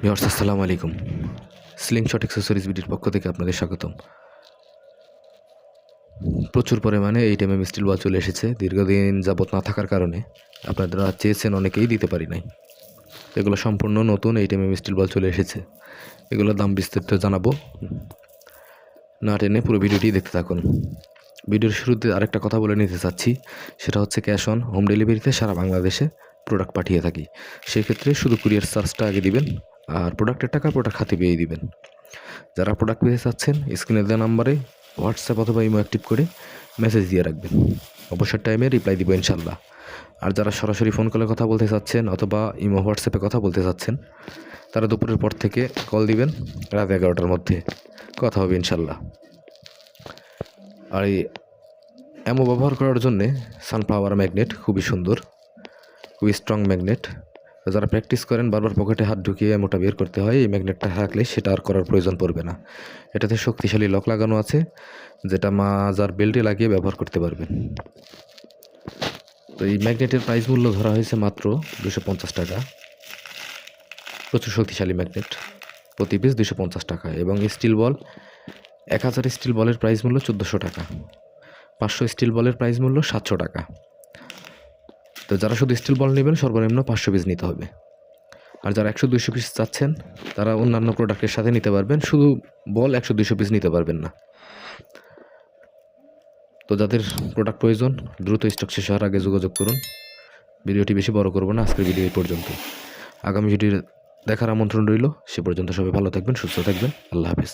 Viewers আসসালামু আলাইকুম। Slingshot accessories বিডির পক্ষ থেকে আপনাদের স্বাগতম। প্রচুর পরিমাণে এই টাইমে স্টিল ওয়াচ চলে এসেছে। দীর্ঘদিন যাবত না থাকার কারণে আপনারা চেয়েছেন, অনেকেই দিতে পারি নাই। এগুলো সম্পূর্ণ নতুন এই টাইমে স্টিল বল চলে এসেছে। এগুলোর দাম বিস্তারিত জানাবো, না টেনে পুরো ভিডিওটি দেখতে থাকুন। ভিডিওর শুরুতে আরেকটা কথা বলে নিতে চাচ্ছি, সেটা হচ্ছে ক্যাশ অন হোম ডেলিভারিতে সারা বাংলাদেশে প্রোডাক্ট পাঠিয়ে থাকি। সেক্ষেত্রে শুধু কুরিয়ার চার্জটা আগে দিবেন, আর প্রোডাক্টের টাকা প্রোডাক্ট হাতে পেয়ে দিবেন। যারা প্রোডাক্ট পেতে চাচ্ছেন স্ক্রিনে দেওয়া নাম্বারে হোয়াটসঅ্যাপ অথবা ইমো অ্যাক্টিভ করে মেসেজ দিয়ে রাখবেন, অবসর টাইমে রিপ্লাই দিব ইনশাল্লাহ। আর যারা সরাসরি ফোন কলে কথা বলতে চাচ্ছেন অথবা ইমো হোয়াটসঅ্যাপে কথা বলতে চাচ্ছেন, তারা দুপুরের পর থেকে কল দিবেন, রাত 11টার মধ্যে কথা হবে ইনশাল্লাহ। আর এই অ্যামো ব্যবহার করার জন্যে সানফ্লাওয়ার ম্যাগনেট খুবই সুন্দর, খুবই স্ট্রং ম্যাগনেট। যারা প্র্যাকটিস করেন বারবার পকেটে হাত ঢুকিয়ে অ্যামোটা বের করতে হয়, এই ম্যাগনেটটা থাকলে সেটা আর করার প্রয়োজন পড়বে না। এটাতে শক্তিশালী লক লাগানো আছে, যেটা মাজার বেল্টে লাগিয়ে ব্যবহার করতে পারবেন। তো এই ম্যাগনেটের প্রাইস মূল্য ধরা হয়েছে মাত্র 250 টাকা। প্রচুর শক্তিশালী ম্যাগনেট, প্রতি পিস 250 টাকা। এবং স্টিল বল 1000 স্টিল বলের প্রাইস মূল্য 1400 টাকা। 500 স্টিল বলের প্রাইস মূল্য 700 টাকা। তো যারা শুধু স্টিল বল নেবেন সর্বনিম্ন 500 পিস নিতে হবে। আর যারা 100-200 পিস চাচ্ছেন তারা অন্যান্য প্রোডাক্টের সাথে নিতে পারবেন, শুধু বল 100-200 পিস নিতে পারবেন না। তো যাদের প্রোডাক্ট প্রয়োজন দ্রুত স্টক শেষ হওয়ার আগে যোগাযোগ করুন। ভিডিওটি বেশি বড় করব না, আজকের ভিডিও এই পর্যন্ত। আগামী ভিডিও দেখার আমন্ত্রণ রইল। সে পর্যন্ত সবাই ভালো থাকবেন, সুস্থ থাকবেন। আল্লাহ হাফেজ।